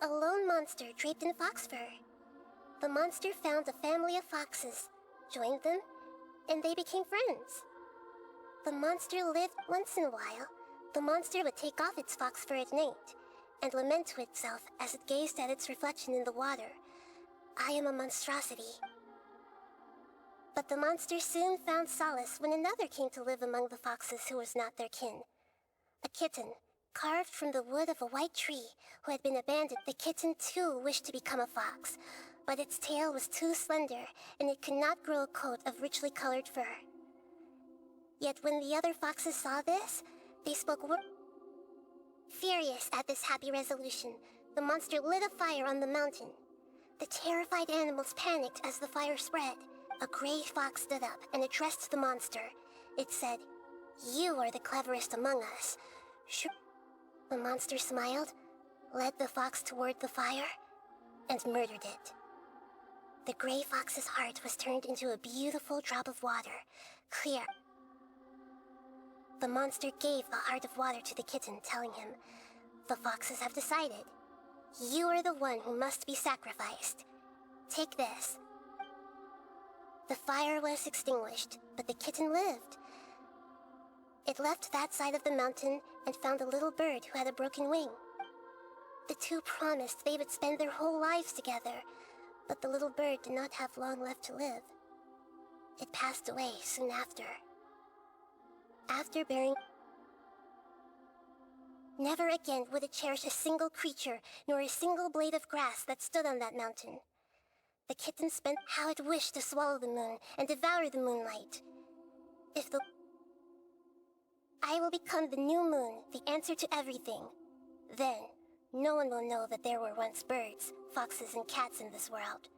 a lone monster draped in fox fur. The monster found a family of foxes, joined them, and they became friends. The monster lived. Once in a while, the monster would take off its fox fur at night, and lament to itself as it gazed at its reflection in the water. I am a monstrosity. But the monster soon found solace when another came to live among the foxes who was not their kin. A kitten, carved from the wood of a white tree, who had been abandoned. The kitten too wished to become a fox, but its tail was too slender, and it could not grow a coat of richly colored fur. Yet when the other foxes saw this, they spoke furious at this happy resolution. The monster lit a fire on the mountain. The terrified animals panicked as the fire spread. A gray fox stood up and addressed the monster. It said, "You are the cleverest among us." The monster smiled, led the fox toward the fire, and murdered it. The gray fox's heart was turned into a beautiful drop of water, clear. The monster gave the heart of water to the kitten, telling him, "The foxes have decided. You are the one who must be sacrificed. Take this." The fire was extinguished, but the kitten lived. It left that side of the mountain and found a little bird who had a broken wing. The two promised they would spend their whole lives together, but the little bird did not have long left to live. It passed away soon after. After bearing... Never again would it cherish a single creature, nor a single blade of grass that stood on that mountain. The kitten spent how it wished to swallow the moon and devour the moonlight. If the... I will become the new moon, the answer to everything. Then, no one will know that there were once birds, foxes, and cats in this world.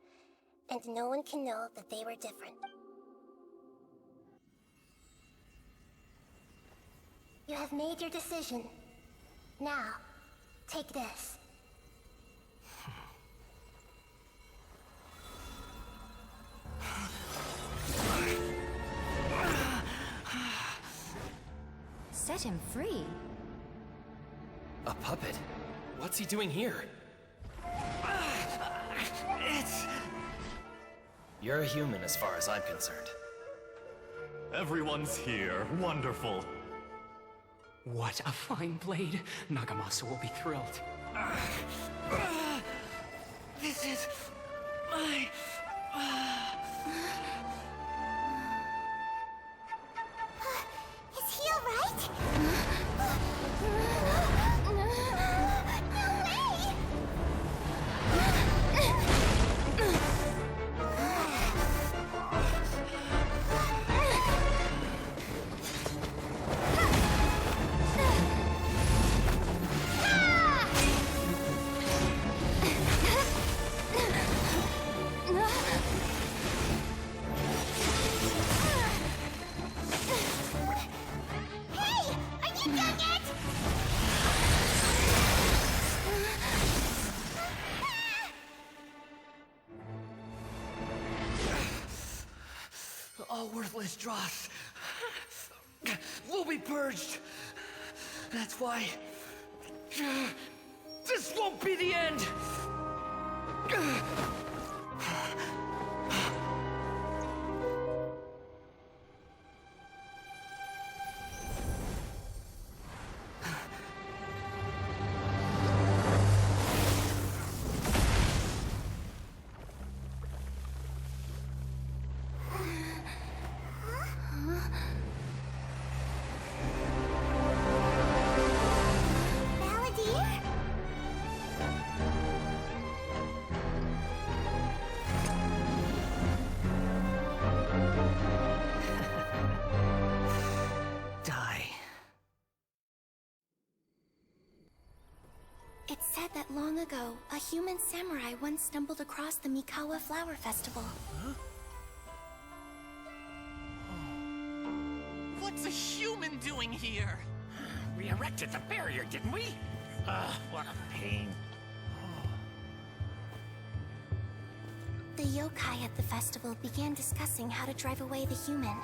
And no one can know that they were different. You have made your decision. Now, take this. Set him free? A puppet? What's he doing here? You're a human as far as I'm concerned. Everyone's here. Wonderful. What a fine blade. Nagamasu will be thrilled. This is... my... Is he alright? All worthless dross will be purged. That's why this won't be the end. It's said that long ago, a human samurai once stumbled across the Mikawa Flower Festival. Huh? What's a human doing here? We erected the barrier, didn't we? What a pain. The yokai at the festival began discussing how to drive away the human.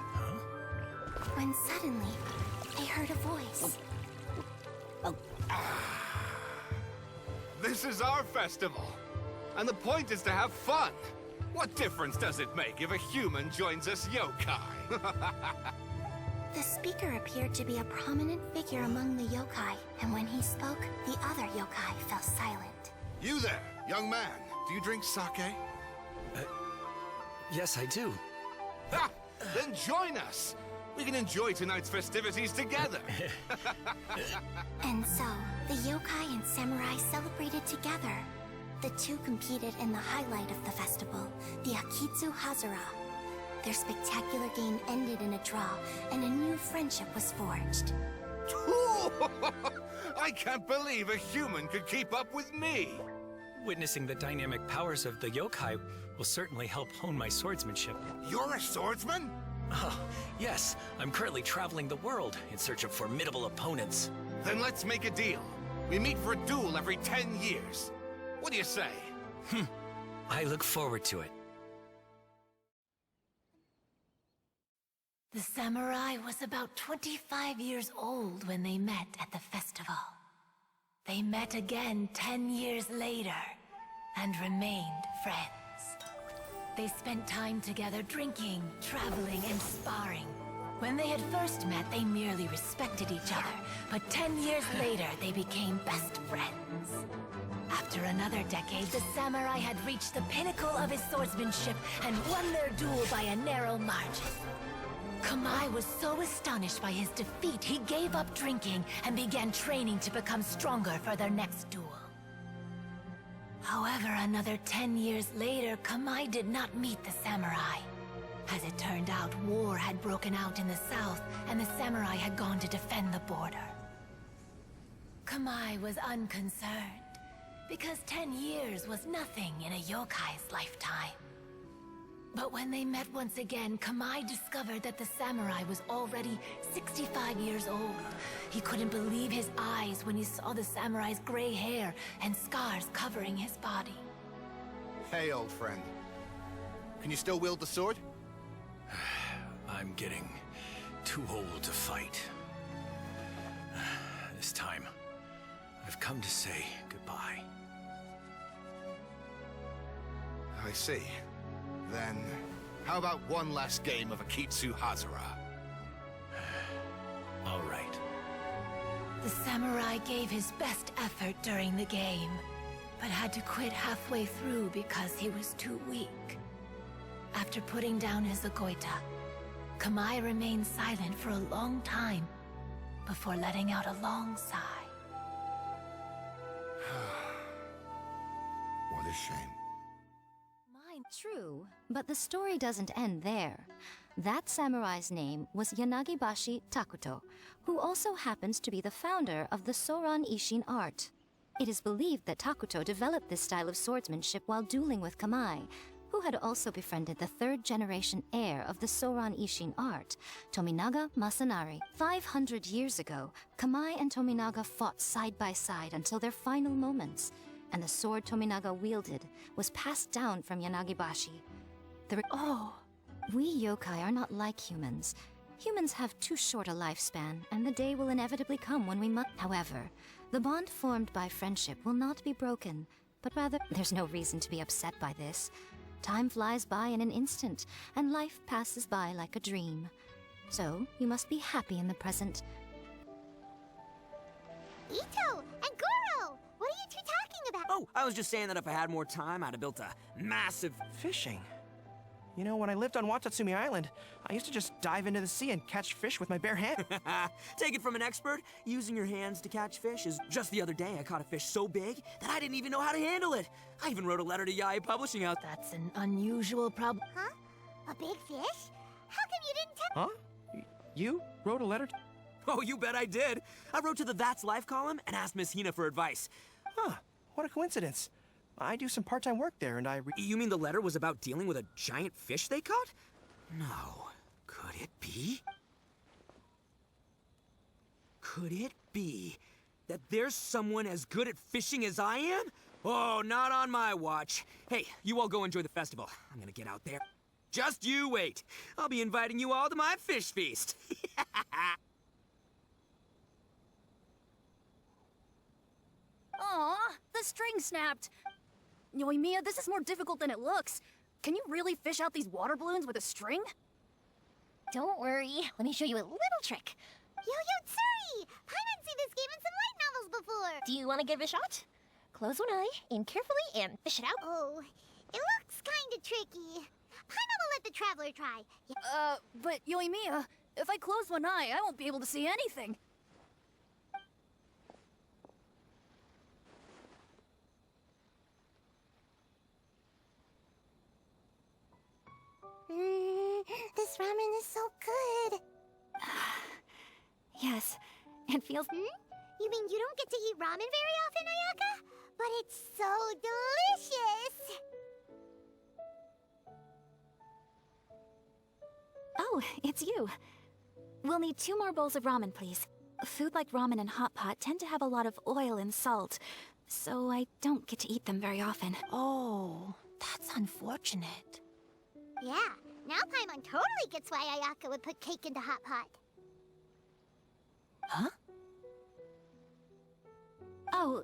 When suddenly, they heard a voice. This is our festival. And the point is to have fun. What difference does it make if a human joins us yokai? The speaker appeared to be a prominent figure among the yokai, and when he spoke, the other yokai fell silent. You there, young man. Do you drink sake? Yes, I do. Ha! Then join us. We can enjoy tonight's festivities together. And so, the yokai and samurai celebrated together. The two competed in the highlight of the festival, the Akitsu Hazara. Their spectacular game ended in a draw, and a new friendship was forged. I can't believe a human could keep up with me. Witnessing the dynamic powers of the yokai will certainly help hone my swordsmanship. You're a swordsman? Oh, yes. I'm currently traveling the world in search of formidable opponents. Then let's make a deal. We meet for a duel every 10 years. What do you say? I look forward to it. The samurai was about 25 years old when they met at the festival. They met again 10 years later and remained friends. They spent time together drinking, traveling, and sparring. When they had first met, they merely respected each other, but 10 years later, they became best friends. After another decade, the samurai had reached the pinnacle of his swordsmanship and won their duel by a narrow margin. Kamai was so astonished by his defeat, he gave up drinking and began training to become stronger for their next duel. However, another 10 years later, Kamai did not meet the samurai. As it turned out, war had broken out in the south, and the samurai had gone to defend the border. Kamai was unconcerned, because 10 years was nothing in a yokai's lifetime. But when they met once again, Kamai discovered that the samurai was already 65 years old. He couldn't believe his eyes when he saw the samurai's gray hair and scars covering his body. Hey, old friend. Can you still wield the sword? I'm getting too old to fight. This time, I've come to say goodbye. I see. Then, how about one last game of Akitsu Hazara? All right. The samurai gave his best effort during the game, but had to quit halfway through because he was too weak. After putting down his agoita, Kamai remained silent for a long time before letting out a long sigh. What a shame. True, but the story doesn't end there. That samurai's name was Yanagibashi Takuto, who also happens to be the founder of the Soran Ishin art. It is believed that Takuto developed this style of swordsmanship while dueling with Kamai, who had also befriended the third-generation heir of the Soran Ishin art, Tominaga Masanari. 500 years ago, Kamai and Tominaga fought side by side until their final moments, and the sword Tominaga wielded was passed down from Yanagibashi. We yokai are not like humans. Humans have too short a lifespan, and the day will inevitably come when we must. However, the bond formed by friendship will not be broken, but rather, there's no reason to be upset by this. Time flies by in an instant, and life passes by like a dream. So, you must be happy in the present. Ito and Goro! What are you two talking about? Oh, I was just saying that if I had more time, I'd have built a massive... Fishing? You know, when I lived on Watatsumi Island, I used to just dive into the sea and catch fish with my bare hands. Take it from an expert, using your hands to catch fish is... Just the other day, I caught a fish so big that I didn't even know how to handle it. I even wrote a letter to Yae Publishing House. That's an unusual problem. Huh? A big fish? How come you didn't tell— Huh? You wrote a letter to... Oh, you bet I did. I wrote to the That's Life column and asked Miss Hina for advice. Huh, what a coincidence. I do some part-time work there, and You mean the letter was about dealing with a giant fish they caught? No. Could it be? Could it be that there's someone as good at fishing as I am? Oh, not on my watch. Hey, you all go enjoy the festival. I'm gonna get out there. Just you wait. I'll be inviting you all to my fish feast. Aw, the string snapped. Yoimiya, this is more difficult than it looks. Can you really fish out these water balloons with a string? Don't worry, let me show you a little trick. Yo-Yo Tsuri! Paimon's seen this game in some light novels before. Do you want to give it a shot? Close one eye, aim carefully, and fish it out. Oh, it looks kinda tricky. Paimon will let the traveler try. But Yoimiya, if I close one eye, I won't be able to see anything. This ramen is so good. Yes, it feels... You mean you don't get to eat ramen very often, Ayaka? But it's so delicious! Oh, it's you. We'll need 2 more bowls of ramen, please. Food like ramen and hot pot tend to have a lot of oil and salt, so I don't get to eat them very often. Oh, that's unfortunate. Yeah, now Paimon totally gets why Ayaka would put cake into hot pot. Huh? Oh,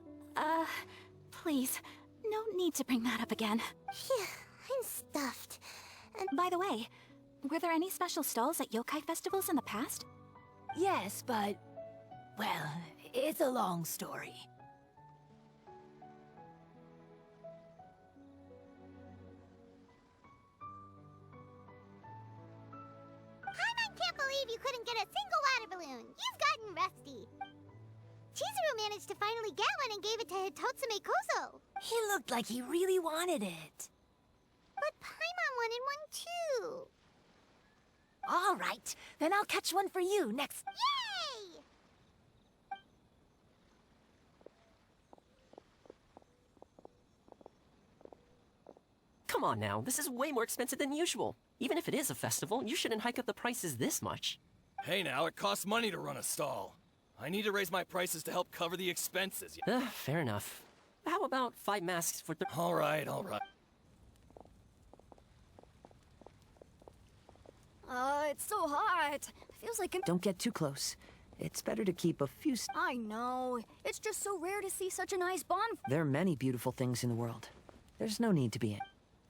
please, no need to bring that up again. Phew, I'm stuffed. By the way, were there any special stalls at yokai festivals in the past? Yes, but... well, it's a long story. Paimon can't believe you couldn't get a single water balloon. You've gotten rusty. Chizuru managed to finally get one and gave it to Hitotsume Kozo. He looked like he really wanted it. But Paimon wanted one too. All right, then I'll catch one for you next... Yay! Come on now, this is way more expensive than usual. Even if it is a festival, you shouldn't hike up the prices this much. Hey now, it costs money to run a stall. I need to raise my prices to help cover the expenses. Fair enough. How about 5 masks for... All right, all right. It's so hot. Feels like Don't get too close. It's better to keep a few... I know. It's just so rare to see such a nice bonfire. There are many beautiful things in the world. There's no need to be in.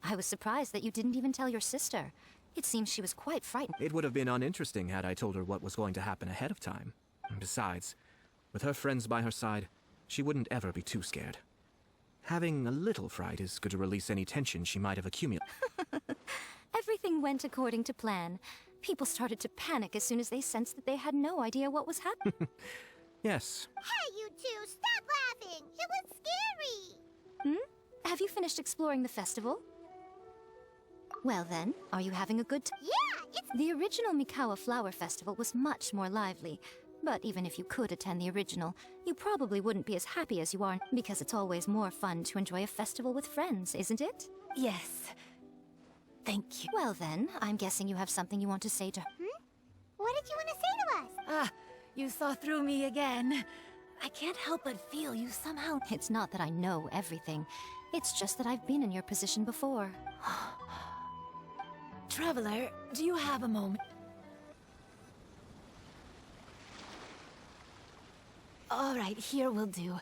I was surprised that you didn't even tell your sister. It seems she was quite frightened. It would have been uninteresting had I told her what was going to happen ahead of time. Besides, with her friends by her side, she wouldn't ever be too scared. Having a little fright is good to release any tension she might have accumulated. Everything went according to plan. People started to panic as soon as they sensed that they had no idea what was happening. Yes. Hey, you two, stop laughing! It was scary! Have you finished exploring the festival? Well then, are you having a good time? Yeah, it's... The original Mikawa Flower Festival was much more lively. But even if you could attend the original, you probably wouldn't be as happy as you are, because it's always more fun to enjoy a festival with friends, isn't it? Yes. Thank you. Well then, I'm guessing you have something you want to say to her. What did you want to say to us? Ah, you saw through me again. I can't help but feel you somehow... It's not that I know everything. It's just that I've been in your position before. Traveler, do you have a moment? All right, here will do.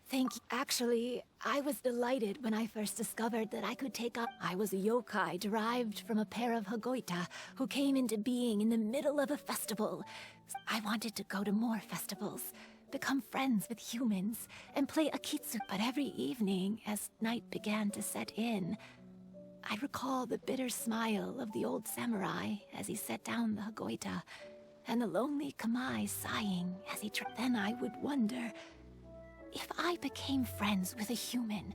Thank you. Actually, I was delighted when I first discovered that I could take up... I was a yokai derived from a pair of Hagoita who came into being in the middle of a festival. I wanted to go to more festivals, become friends with humans, and play Akitsu. But every evening, as night began to set in, I recall the bitter smile of the old samurai as he set down the Hagoita, and the lonely Kamai sighing as he Then I would wonder, if I became friends with a human,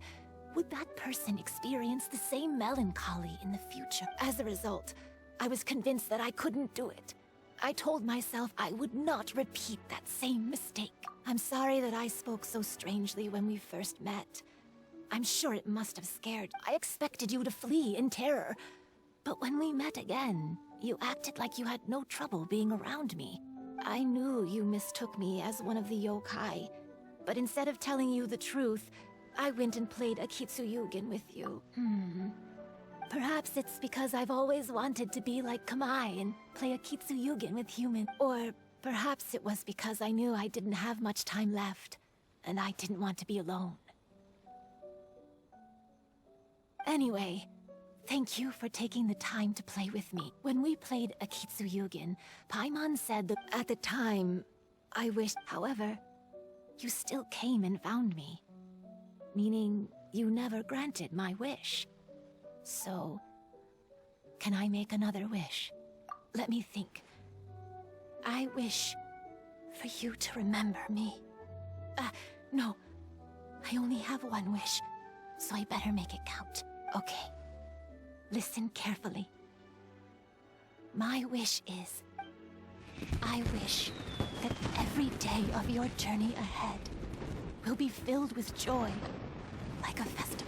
would that person experience the same melancholy in the future? As a result, I was convinced that I couldn't do it. I told myself I would not repeat that same mistake. I'm sorry that I spoke so strangely when we first met. I'm sure it must have scared. I expected you to flee in terror. But when we met again, you acted like you had no trouble being around me. I knew you mistook me as one of the yokai, but instead of telling you the truth, I went and played Akitsu Yugen with you. Perhaps it's because I've always wanted to be like Kamai and play Akitsu Yugen with humans. Or perhaps it was because I knew I didn't have much time left, and I didn't want to be alone. Anyway, thank you for taking the time to play with me. When we played Akitsu Yugen, Paimon said that at the time, I wished. However, you still came and found me. Meaning, you never granted my wish. So, can I make another wish? Let me think. I wish for you to remember me. No. I only have one wish, so I better make it count. Okay. Listen carefully. My wish is... I wish that every day of your journey ahead will be filled with joy, like a festival.